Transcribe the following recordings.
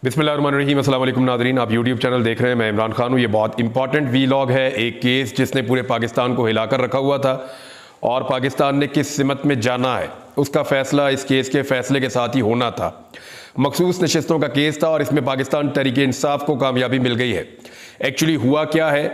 बिस्मिल्लाहिर्रहमानिर्रहीम। अस्सलाम वालेकुम नाज़रीन, आप यूट्यूब चैनल देख रहे हैं। मैं इमरान खान हूँ। ये बहुत इंपॉर्टेंट वीलॉग है। एक केस जिसने पूरे पाकिस्तान को हिलाकर रखा हुआ था और पाकिस्तान ने किस सिमत में जाना है उसका फ़ैसला इस केस के फ़ैसले के साथ ही होना था। मखसूस नशिस्तों का केस था और इसमें पाकिस्तान तहरीक इंसाफ को कामयाबी मिल गई है। एक्चुअली हुआ क्या है,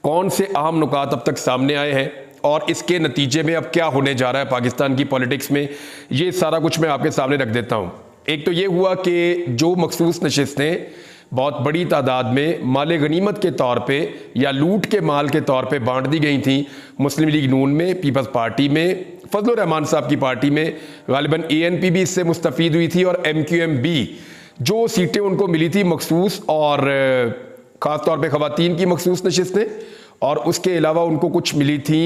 कौन से अहम नुकात अब तक सामने आए हैं और इसके नतीजे में अब क्या होने जा रहा है पाकिस्तान की पॉलिटिक्स में, ये सारा कुछ मैं आपके सामने रख देता हूँ। एक तो ये हुआ कि जो मखसूस नशिस्तें बहुत बड़ी तादाद में माल गनीमत के तौर पे या लूट के माल के तौर पे बांट दी गई थी मुस्लिम लीग नून में, पीपल्स पार्टी में, फजलुर रहमान साहब की पार्टी में, गालिबन ANP भी इससे मुस्तफ़ीद हुई थी और MQM भी जो सीटें उनको मिली थी मखसूस और ख़ास तौर पे ख़वातीन की मखसूस नशिस्तें और उसके अलावा उनको कुछ मिली थी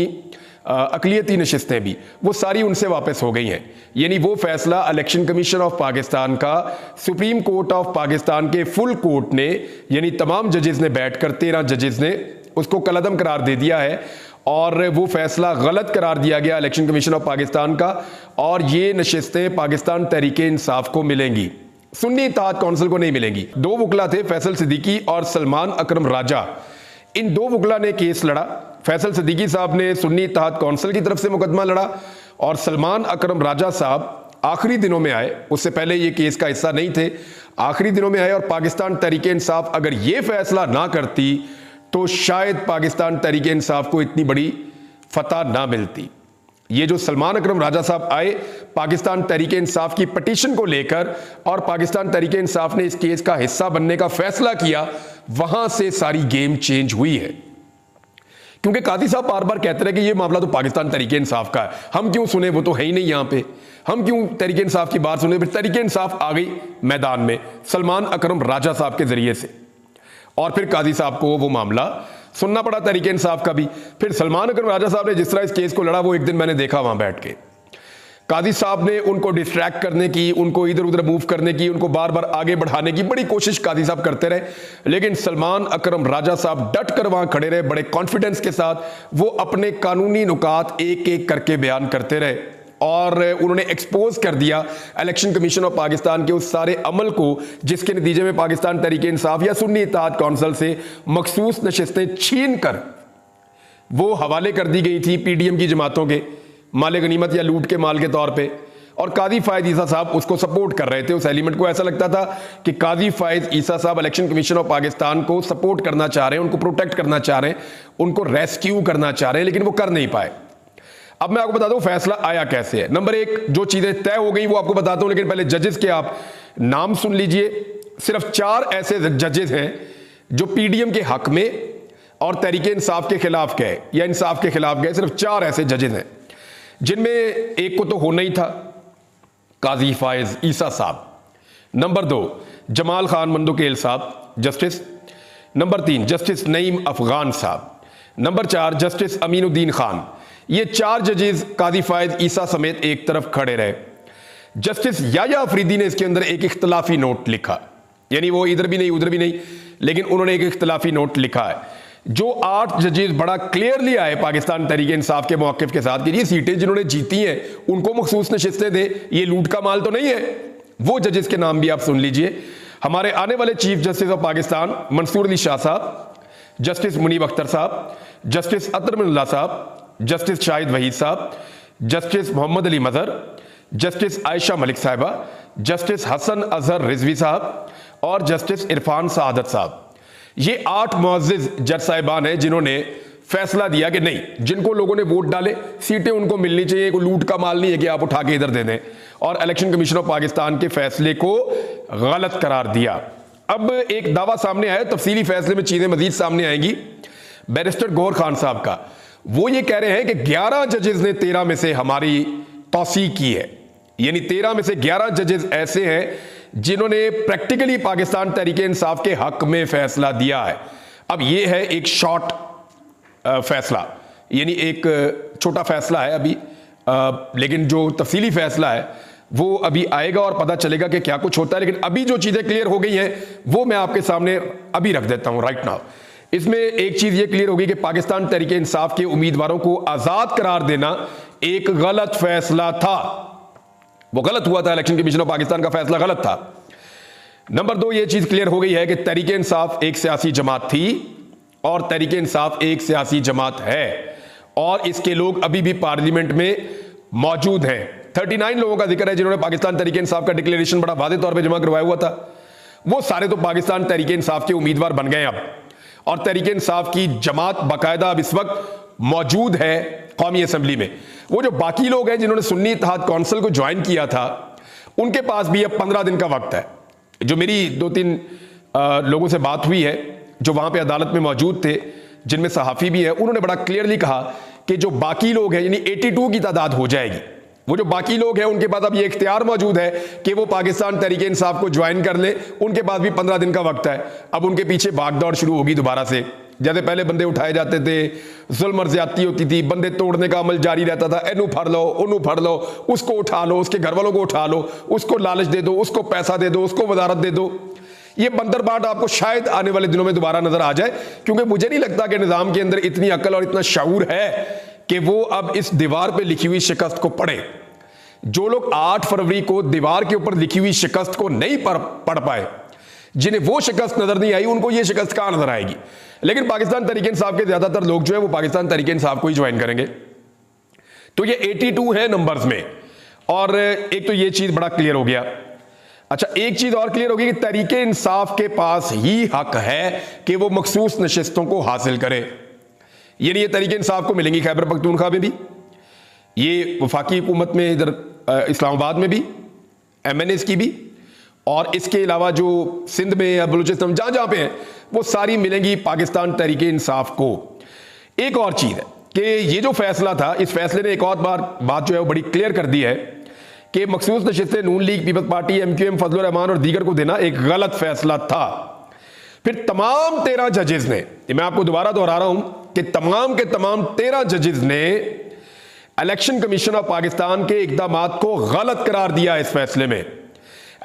अक़लियती नशिस्तें भी, वो सारी उनसे वापस हो गई हैं। यानी वो फैसला इलेक्शन कमीशन ऑफ पाकिस्तान का सुप्रीम कोर्ट ऑफ पाकिस्तान के फुल कोर्ट ने यानी तमाम जजेस ने बैठकर 13 जजेस ने उसको कलअदम करार दे दिया है और वो फैसला गलत करार दिया गया इलेक्शन कमीशन ऑफ पाकिस्तान का और ये नशिस्तें पाकिस्तान तहरीक इंसाफ को मिलेंगी, सुन्नी इत्तेहाद कौंसिल को नहीं मिलेंगी। दो वकला थे, फैसल सिद्दीकी और सलमान अकरम राजा। इन दो वकला ने केस लड़ा। फैसल सिद्दीकी साहब ने सुन्नी इत्तेहाद कौंसिल की तरफ से मुकदमा लड़ा और सलमान अकरम राजा साहब आखिरी दिनों में आए, उससे पहले ये केस का हिस्सा नहीं थे, आखिरी दिनों में आए और पाकिस्तान तहरीक इंसाफ अगर ये फैसला ना करती तो शायद पाकिस्तान तहरीक इंसाफ को इतनी बड़ी फतह ना मिलती। ये जो सलमान अकरम राजा साहब आए पाकिस्तान तहरीक इंसाफ की पटिशन को लेकर और पाकिस्तान तहरीक इंसाफ ने इस केस का हिस्सा बनने का फैसला किया, वहां से सारी गेम चेंज हुई है। क्योंकि कादी साहब बार बार कहते रहे कि ये मामला तो पाकिस्तान तहरीक इंसाफ का है, हम क्यों सुने, वो तो है ही नहीं यहां पे, हम क्यों तहरीक इंसाफ की बात सुने। फिर तहरीक इंसाफ आ गई मैदान में सलमान अकरम राजा साहब के जरिए से और फिर कादी साहब को वो मामला सुनना पड़ा तहरीक इंसाफ का भी। फिर सलमान अकरम राजा साहब ने जिस तरह इस केस को लड़ा वो एक दिन मैंने देखा वहां बैठ के। कादी साहब ने उनको डिस्ट्रैक्ट करने की, उनको इधर उधर मूव करने की, उनको बार बार आगे बढ़ाने की बड़ी कोशिश कादी साहब करते रहे, लेकिन सलमान अकरम राजा साहब डट कर वहां खड़े रहे बड़े कॉन्फिडेंस के साथ। वो अपने कानूनी नुकात एक एक करके बयान करते रहे और उन्होंने एक्सपोज कर दिया इलेक्शन कमीशन ऑफ पाकिस्तान के उस सारे अमल को जिसके नतीजे में पाकिस्तान तहरीक इंसाफ या सुन्नी इत्तेहाद कौंसिल से मखसूस नशिस्तें छीन कर वो हवाले कर दी गई थी PDM की जमातों के माल गनीमत या लूट के माल के तौर पे। और कादी फायद ईसा साहब उसको सपोर्ट कर रहे थे, उस एलिमेंट को। ऐसा लगता था कि कादी फायद ईसा साहब इलेक्शन कमीशन ऑफ पाकिस्तान को सपोर्ट करना चाह रहे हैं, उनको प्रोटेक्ट करना चाह रहे हैं, उनको रेस्क्यू करना चाह रहे हैं, लेकिन वो कर नहीं पाए। अब मैं आपको बता दूं फैसला आया कैसे है। नंबर एक, जो चीजें तय हो गई वो आपको बताता हूं, लेकिन पहले जजेस के आप नाम सुन लीजिए। सिर्फ 4 ऐसे जजेस हैं जो PDM के हक में और तहरीक इंसाफ के खिलाफ गए या इंसाफ के खिलाफ गए। सिर्फ 4 ऐसे जजेस हैं जिनमें एक को तो होना ही था, काजी फायज ईसा साहब। नंबर 2, जमाल खान मंदोकेल साहब justice. Number 3, justice Naeem Afghan साहब। Number 4, justice Aminuddin Khan. ये 4 जजेस काजी फायज ईसा समेत एक तरफ खड़े रहे। जस्टिस याया अफरीदी ने इसके अंदर एक इख्तलाफी नोट लिखा, यानी वो इधर भी नहीं उधर भी नहीं, लेकिन उन्होंने एक इख्तलाफी नोट लिखा है। जो 8 जजेस बड़ा क्लियरली आए पाकिस्तान तहरीक इंसाफ के मौक़िफ़ के साथ कि ये सीटें जिन्होंने जीती हैं उनको मखसूस नशिस्तें दे, ये लूट का माल तो नहीं है। वो जजेस के नाम भी आप सुन लीजिए। हमारे आने वाले chief justice of Pakistan Mansoor Ali Shah साहब, जस्टिस मुनीब अख्तर साहब, जस्टिस अतर मिल्ला साहब, जस्टिस शाहिद वहीद साहब, जस्टिस मोहम्मद अली मजहर, जस्टिस आयशा मलिक साहिबा, जस्टिस हसन अजहर रिजवी साहब और जस्टिस इरफान सआदत साहब। ये 8 मुअज़्ज़िज़ जज साहिबान हैं जिन्होंने फैसला दिया कि नहीं, जिनको लोगों ने वोट डाले सीटें उनको मिलनी चाहिए, कोई लूट का माल नहीं है कि आप उठा के इधर दे दें, और इलेक्शन कमीशन ऑफ पाकिस्तान के फैसले को गलत करार दिया। अब एक दावा सामने आया, तफसीली फैसले में चीजें मजीद सामने आएंगी, बैरिस्टर गौहर खान साहब का। वो ये कह रहे हैं कि 11 जजेस ने 13 में से हमारी तौसीक की है, यानी 13 में से 11 जजेस ऐसे हैं जिन्होंने प्रैक्टिकली पाकिस्तान तहरीक इंसाफ के हक में फैसला दिया है। अब ये है एक शॉर्ट फैसला, यानी एक छोटा फैसला है अभी, लेकिन जो तफसीली फैसला है वो अभी आएगा और पता चलेगा कि क्या कुछ होता है। लेकिन अभी जो चीजें क्लियर हो गई हैं वो मैं आपके सामने अभी रख देता हूं राइट नाउ। इसमें एक चीज ये क्लियर होगी कि पाकिस्तान तहरीक इंसाफ के उम्मीदवारों को आजाद करार देना एक गलत फैसला था, वो गलत हुआ था। इलेक्शन कमीशन ऑफ पाकिस्तान का फैसला गलत था। नंबर 2, ये चीज क्लियर हो गई है कि तहरीक इंसाफ एक सियासी जमात थी और तहरीक इंसाफ एक सियासी जमात है और इसके लोग अभी भी पार्लियामेंट में मौजूद हैं। 39 लोगों का जिक्र है जिन्होंने पाकिस्तान तहरीक इंसाफ का डिक्लेरेशन बड़ा वादे तौर पे जमा करवाया हुआ था। वो सारे तो पाकिस्तान तहरीक इंसाफ के उम्मीदवार बन गए अब, और तहरीक इंसाफ की जमात बाकायदा अब इस वक्त मौजूद है कौमी असम्बली में। वो जो बाकी लोग हैं जिन्होंने सुन्नी इत्तेहाद कौंसिल को ज्वाइन किया था, उनके पास भी अब 15 दिन का वक्त है। जो मेरी 2-3 लोगों से बात हुई है जो वहां पे अदालत में मौजूद थे, जिनमें सहाफ़ी भी है, उन्होंने बड़ा क्लियरली कहा कि जो बाकी लोग हैं, यानी 82 की तादाद हो जाएगी, वो जो बाकी लोग हैं उनके पास अब ये इख्तियार मौजूद है कि वो पाकिस्तान तहरीक इंसाफ को ज्वाइन कर ले। उनके पास भी 15 दिन का वक्त है। अब उनके पीछे भागदौड़ शुरू होगी दोबारा से। जैसे पहले बंदे उठाए जाते थे, जुल्म और ज्यादती होती थी, बंदे तोड़ने का अमल जारी रहता था, एनू फड़ लो, उनू फड़ लो, उसको उठा लो, उसके घर वालों को उठा लो, उसको लालच दे दो, उसको पैसा दे दो, उसको वजारत दे दो। ये बंदर बाट आपको शायद आने वाले दिनों में दोबारा नजर आ जाए, क्योंकि मुझे नहीं लगता कि निजाम के अंदर इतनी अकल और इतना शऊर है कि वो अब इस दीवार पे लिखी हुई शिकस्त को पढ़े। जो लोग 8 फरवरी को दीवार के ऊपर लिखी हुई शिकस्त को नहीं पढ़ पाए, जिन्हें वो शिकस्त नजर नहीं आई, उनको ये शिकस्त कहां नजर आएगी। लेकिन पाकिस्तान तहरीक इंसाफ के ज्यादातर लोग जो है वो पाकिस्तान तहरीक इंसाफ को ही ज्वाइन करेंगे। तो ये 82 है नंबर्स में, और एक तो ये चीज बड़ा क्लियर हो गया। अच्छा, एक चीज और क्लियर होगी कि तहरीक इंसाफ के पास ही हक है कि वो मखसूस नशिस्तों को हासिल करे। यानी ये तहरीक इंसाफ को मिलेंगी खैबर पख्तूनख्वा में भी, ये वफाकी हुकूमत में इधर इस्लामाबाद में भी, MNAs की भी, और इसके अलावा जो सिंध में या बलूचिस्तान जहां जहां पे हैं वो सारी मिलेंगी पाकिस्तान तहरीक इंसाफ को। एक और चीज है कि ये जो फैसला था, इस फैसले ने एक और बात जो है वो बड़ी क्लियर कर दी है कि मखसूस नशिस्तें Noon league, people's party, MQM, Fazlur Rehman और दीगर को देना एक गलत फैसला था। फिर तमाम 13 जजेस ने, मैं आपको दोबारा दोहरा रहा हूं कि तमाम के तमाम 13 जजेस ने इलेक्शन कमीशन ऑफ पाकिस्तान के इकदामात को गलत करार दिया। इस फैसले में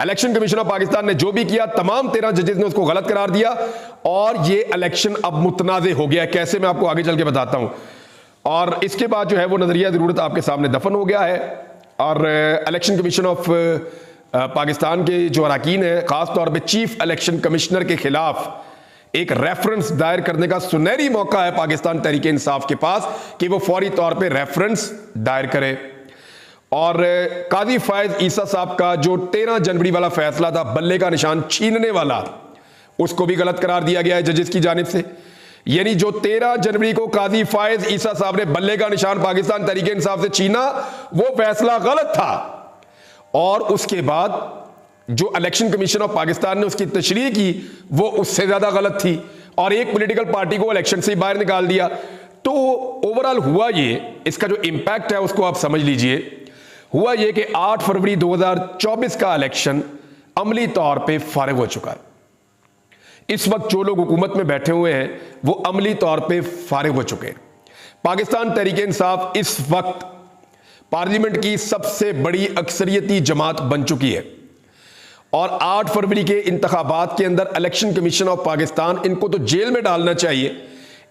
इलेक्शन कमीशन ऑफ पाकिस्तान ने जो भी किया, तमाम 13 जजेस ने उसको गलत करार दिया, और ये इलेक्शन अब मुतनाज़े हो गया। कैसे, मैं आपको आगे चल के बताता हूं। और इसके बाद जो है वो नजरिया जरूरत आपके सामने दफन हो गया है, और इलेक्शन कमीशन ऑफ पाकिस्तान के जो अरकान है, खास तौर पे चीफ इलेक्शन कमिश्नर के खिलाफ एक रेफरेंस दायर करने का सुनहरी मौका है पाकिस्तान तहरीक इंसाफ के पास कि वो फौरी तौर पे रेफरेंस दायर करे। और काजी फायज ईसा साहब का जो 13 जनवरी वाला फैसला था, बल्ले का निशान छीनने वाला, उसको भी गलत करार दिया गया है जजेस की जानिब से। यानी जो 13 जनवरी को काजी फायज ईसा साहब ने बल्ले का निशान पाकिस्तान तहरीक इंसाफ से छीना, वो फैसला गलत था। और उसके बाद जो इलेक्शन कमीशन ऑफ पाकिस्तान ने उसकी तशरीह की, वो उससे ज्यादा गलत थी, और एक पॉलिटिकल पार्टी को इलेक्शन से बाहर निकाल दिया। तो ओवरऑल हुआ ये, इसका जो इंपैक्ट है उसको आप समझ लीजिए। हुआ ये कि 8 फरवरी 2024 का इलेक्शन अमली तौर पे फारिग हो चुका है। इस वक्त जो लोग हुकूमत में बैठे हुए हैं वो अमली तौर पे फारिग हो चुके हैं। पाकिस्तान तहरीक इंसाफ इस वक्त पार्लियामेंट की सबसे बड़ी अक्सरियती जमात बन चुकी है, और 8 फरवरी के इंतखाबात के अंदर इलेक्शन कमीशन ऑफ पाकिस्तान, इनको तो जेल में डालना चाहिए,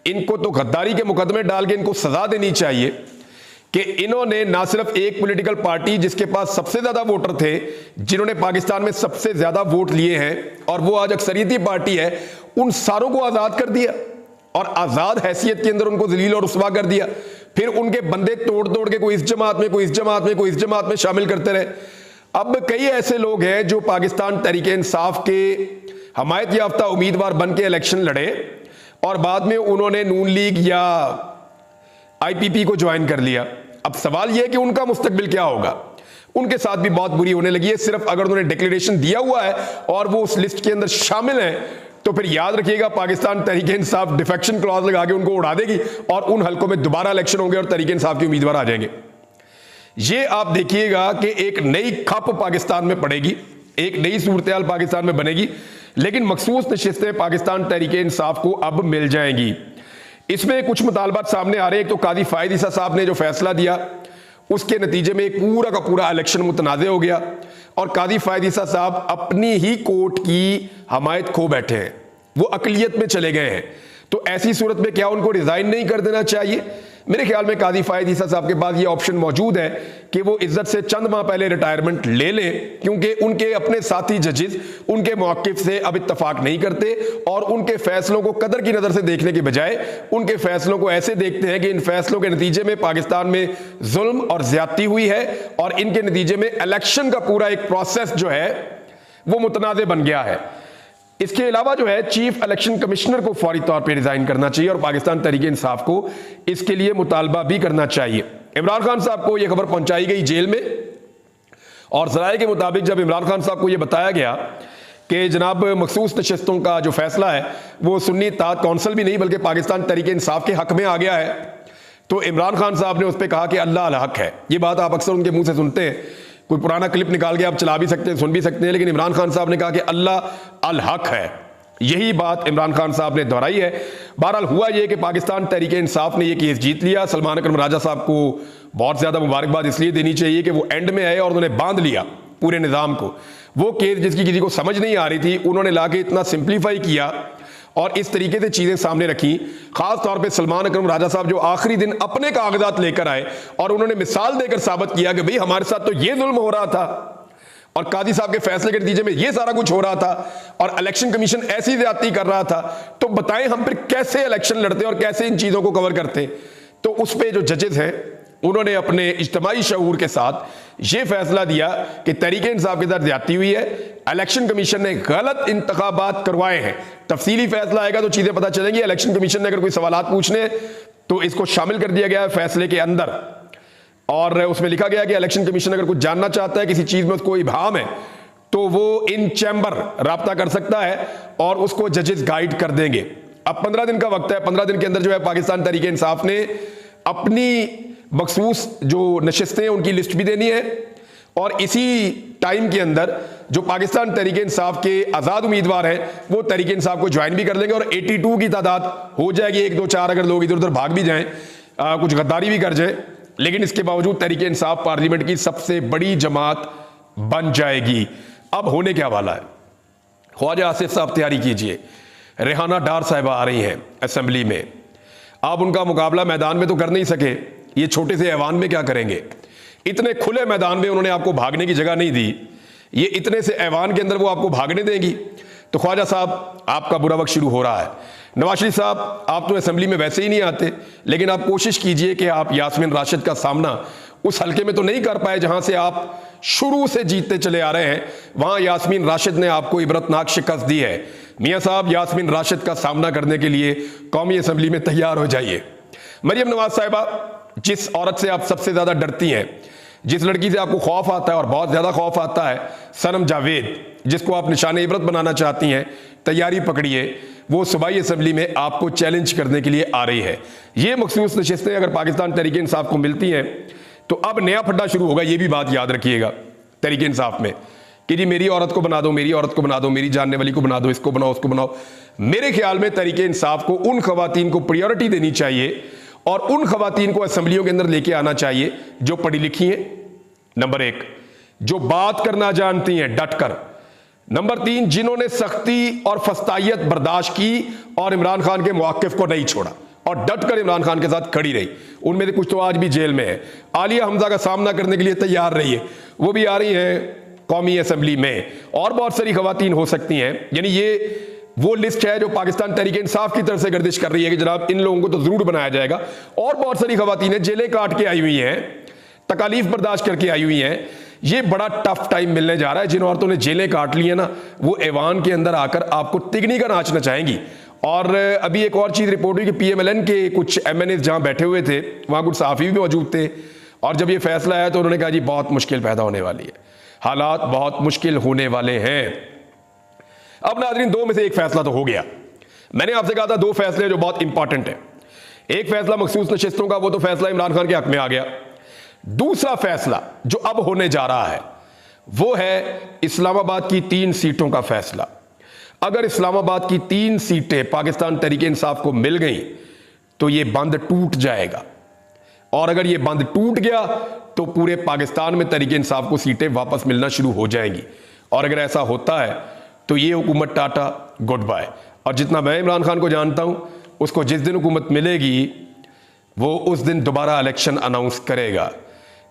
इनको तो गद्दारी के मुकदमे डाल के इनको सजा देनी चाहिए कि इन्होंने ना सिर्फ एक पॉलिटिकल पार्टी जिसके पास सबसे ज्यादा वोटर थे, जिन्होंने पाकिस्तान में सबसे ज्यादा वोट लिए हैं और वो आज अक्सरियती पार्टी है, उन सारों को आजाद कर दिया और आजाद हैसियत के अंदर उनको जलील और रुस्वा कर दिया। फिर उनके बंदे तोड़ तोड़ के कोई इस जमात में, कोई इस जमात में, कोई इस जमात में शामिल करते रहे। अब कई ऐसे लोग हैं जो पाकिस्तान तहरीक इंसाफ के हमायत याफ्ता उम्मीदवार बन के इलेक्शन लड़े और बाद में उन्होंने नून लीग या IPP को ज्वाइन कर लिया। अब सवाल यह है कि उनका मुस्तकबिल क्या होगा। उनके साथ भी बहुत बुरी होने लगी है। सिर्फ अगर उन्होंने डिक्लेरेशन दिया हुआ है और वो उस लिस्ट के अंदर शामिल है, तो फिर याद रखिएगा पाकिस्तान तहरीक इंसाफ डिफेक्शन क्लॉज लगा के उनको उड़ा देगी और उन हलकों में दोबारा इलेक्शन होंगे और तहरीक इंसाफ के उम्मीदवार आ जाएंगे। ये आप देखिएगा कि एक नई खप पाकिस्तान में पड़ेगी, एक नई सूरत-ए-हाल पाकिस्तान में बनेगी, लेकिन मखसूस नशिस्तें पाकिस्तान तहरीक इंसाफ को अब मिल जाएंगी। इसमें कुछ मुतालबात सामने आ रहे हैं। एक तो काजी फायद ईसा साहब ने जो फैसला दिया उसके नतीजे में एक पूरा का पूरा इलेक्शन मुतनाज़े हो गया और काजी फायद ईसा साहब अपनी ही कोर्ट की हमायत खो बैठे हैं, वो अकलियत में चले गए हैं। तो ऐसी सूरत में क्या उनको रिजाइन नहीं कर देना चाहिए? मेरे ख्याल में काजी फायद ईसा साहब के पास ये ऑप्शन मौजूद है कि वो इज्जत से चंद माह पहले रिटायरमेंट ले लें, क्योंकि उनके अपने साथी जजेस उनके मौक़िफ़ से अब इत्तफाक नहीं करते और उनके फैसलों को कदर की नज़र से देखने के बजाय उनके फैसलों को ऐसे देखते हैं कि इन फैसलों के नतीजे में पाकिस्तान में जुल्म और ज्यादती हुई है और इनके नतीजे में इलेक्शन का पूरा एक प्रोसेस जो है वो मुतनाज़ बन गया है। इसके अलावा जो है चीफ इलेक्शन कमिश्नर को फौरी तौर पे रिजाइन करना चाहिए और पाकिस्तान तहरीक इंसाफ को इसके लिए मुतालबा भी करना चाहिए। इमरान खान साहब को यह खबर पहुंचाई गई जेल में और ज़राए के मुताबिक जब इमरान खान साहब को यह बताया गया कि जनाब मखसूस नशिस्तों का जो फैसला है वो सुन्नी इत्तेहाद कौंसिल भी नहीं बल्कि पाकिस्तान तहरीक इंसाफ के हक में आ गया है, तो इमरान खान साहब ने उस पर कहा कि अल्लाह अल हक है। ये बात आप अक्सर उनके मुंह से सुनते हैं, कोई पुराना क्लिप निकाल के आप चला भी सकते हैं, सुन भी सकते हैं, लेकिन इमरान खान साहब ने कहा कि अल्लाह अल हक है। यही बात इमरान खान साहब ने दोहराई है। बहरहाल हुआ यह कि पाकिस्तान तहरीक इंसाफ ने यह केस जीत लिया। सलमान अकरम राजा साहब को बहुत ज्यादा मुबारकबाद इसलिए देनी चाहिए कि वो एंड में आए और उन्होंने बांध लिया पूरे निज़ाम को। वो केस जिसकी किसी को समझ नहीं आ रही थी उन्होंने लाके इतना सिंप्लीफाई किया और इस तरीके से चीजें सामने रखी। खास तौर पे सलमान अकरम राजा साहब जो आखिरी दिन अपने कागजात लेकर आए और उन्होंने मिसाल देकर साबित किया कि भाई हमारे साथ तो ये जुल्म हो रहा था और काजी साहब के फैसले के नतीजे में ये सारा कुछ हो रहा था और इलेक्शन कमीशन ऐसी ज्यादती कर रहा था, तो बताएं हम फिर कैसे इलेक्शन लड़ते और कैसे इन चीजों को कवर करते। तो उस पर जो जजेस हैं उन्होंने अपने इज्तिमाई शऊर के साथ ये फैसला दिया कि तहरीक इंसाफ के साथ ज्यादती हुई है, इलेक्शन कमीशन ने गलत इंतखाबात करवाए हैं। तफसीली फैसला आएगा तो चीजें पता चलेंगी। इलेक्शन कमीशन ने अगर कोई सवालात पूछने तो इसको शामिल कर दिया गया है फैसले के अंदर और उसमें लिखा गया कि इलेक्शन कमीशन अगर कुछ जानना चाहता है, किसी चीज में उसको इबाहम है, तो वो इन चैम्बर राब्ता कर सकता है और उसको जजेस गाइड कर देंगे। अब 15 दिन का वक्त है, 15 दिन के अंदर जो है पाकिस्तान तहरीक इंसाफ ने अपनी मखसूस जो नशिस्तें उनकी लिस्ट भी देनी है और इसी टाइम के अंदर जो पाकिस्तान तहरीक इंसाफ के आज़ाद उम्मीदवार हैं वो तहरीक इंसाफ को ज्वाइन भी कर लेंगे और 82 की तादाद हो जाएगी। 1 2 4 अगर लोग इधर उधर भाग भी जाएं, कुछ गद्दारी भी कर जाएं, लेकिन इसके बावजूद तहरीक इंसाफ पार्लियामेंट की सबसे बड़ी जमात बन जाएगी। अब होने क्या वाला है, ख्वाजा आसिफ साहब तैयारी कीजिए, रेहाना डार साहिबा आ रही हैं असेंबली में। आप उनका मुकाबला मैदान में तो कर नहीं सके, ये छोटे से ऐवान में क्या करेंगे। इतने खुले मैदान में उन्होंने आपको भागने की जगह नहीं दी, ये इतने से ऐवान के अंदर वो आपको भागने देंगी। तो ख्वाजा साहब आपका बुरा वक्त शुरू हो रहा है। नवाज शरीफ साहब आप तो असेंबली में वैसे ही नहीं आते, लेकिन आप कोशिश कीजिए कि आप यास्मीन राशिद का सामना उस हल्के में तो नहीं कर पाए जहां से आप शुरू से जीतते चले आ रहे हैं। वहां यास्मीन राशिद ने आपको इबरतनाक शिकस्त दी है। मियां साहब यास्मीन राशिद का सामना करने के लिए कौमी असेंबली में तैयार हो जाइए। मरियम नवाज साहिबा, जिस औरत से आप सबसे ज्यादा डरती हैं, जिस लड़की से आपको खौफ आता है और बहुत ज्यादा खौफ आता है, सनम जावेद, जिसको आप निशाने इबरत बनाना चाहती हैं, तैयारी पकड़िए। वो सूबाई असेंबली में आपको चैलेंज करने के लिए आ रही है। ये मखसूस नशिस्तें अगर पाकिस्तान तहरीक इंसाफ को मिलती हैं तो अब नया फड्डा शुरू होगा। ये भी बात याद रखिएगा तहरीक इंसाफ में कि जी मेरी औरत को बना दो, मेरी औरत को बना दो, मेरी जानने वाली को बना दो, इसको बनाओ, उसको बनाओ। मेरे ख्याल में तहरीक इंसाफ को उन खवातीन को प्रायोरिटी देनी चाहिए और उन खवातीन को असेंबलियों के अंदर लेके आना चाहिए जो पढ़ी लिखी हैं, नंबर 1, जो बात करना जानती हैं डट कर, नंबर 3, जिन्होंने सख्ती और फस्तायत बर्दाश्त की और इमरान खान के मौक़िफ़ को नहीं छोड़ा और डट कर इमरान खान के साथ खड़ी रही। उनमें से कुछ तो आज भी जेल में है। आलिया हमजा का सामना करने के लिए तैयार रही है, वो भी आ रही हैं कौमी असेंबली में, और बहुत सारी खवातीन हो सकती हैं। यानी ये वो लिस्ट है जो पाकिस्तान तहरीक इंसाफ की तरफ से गर्दिश कर रही है कि जनाब इन लोगों को तो जरूर बनाया जाएगा। और बहुत सारी खवातीन जेलें काट के आई हुई हैं, तकालीफ बर्दाश्त करके आई हुई हैं। ये बड़ा टफ टाइम मिलने जा रहा है। जिन औरतों ने जेलें काट ली है ना, वो ऐवान के अंदर आकर आपको तिगनी का नाच नचाएंगी। और अभी एक और चीज रिपोर्ट हुई कि PMLN के कुछ MNAs जहां बैठे हुए थे वहां कुछ सहाफी भी मौजूद थे और जब ये फैसला आया तो उन्होंने कहा जी बहुत मुश्किल पैदा होने वाली है, हालात बहुत मुश्किल होने वाले हैं। अब नाज़रीन, 2 में से एक फैसला तो हो गया। मैंने आपसे कहा था 2 फैसले जो बहुत इंपॉर्टेंट है। एक फैसला मखसूस नशिस्तों का, वो तो फैसला इमरान खान के हक में आ गया। दूसरा फैसला जो अब होने जा रहा है वो है इस्लामाबाद की 3 सीटों का फैसला। अगर इस्लामाबाद की 3 सीटें पाकिस्तान तहरीक इंसाफ को मिल गई तो ये बंद टूट जाएगा, और अगर ये बंद टूट गया तो पूरे पाकिस्तान में तहरीक इंसाफ को सीटें वापस मिलना शुरू हो जाएंगी। और अगर ऐसा होता है तो ये हुकूमत टाटा गुड बाय। और जितना मैं इमरान खान को जानता हूं, उसको जिस दिन हुकूमत मिलेगी वो उस दिन दोबारा इलेक्शन अनाउंस करेगा।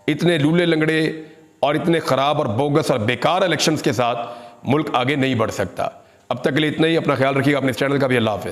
इतने लूले लंगड़े और इतने ख़राब और बोगस और बेकार इलेक्शंस के साथ मुल्क आगे नहीं बढ़ सकता। अब तक के लिए इतना ही। अपना ख्याल रखिएगा, अपने इस चैनल का भी। अल्लाह हाफ़िज़।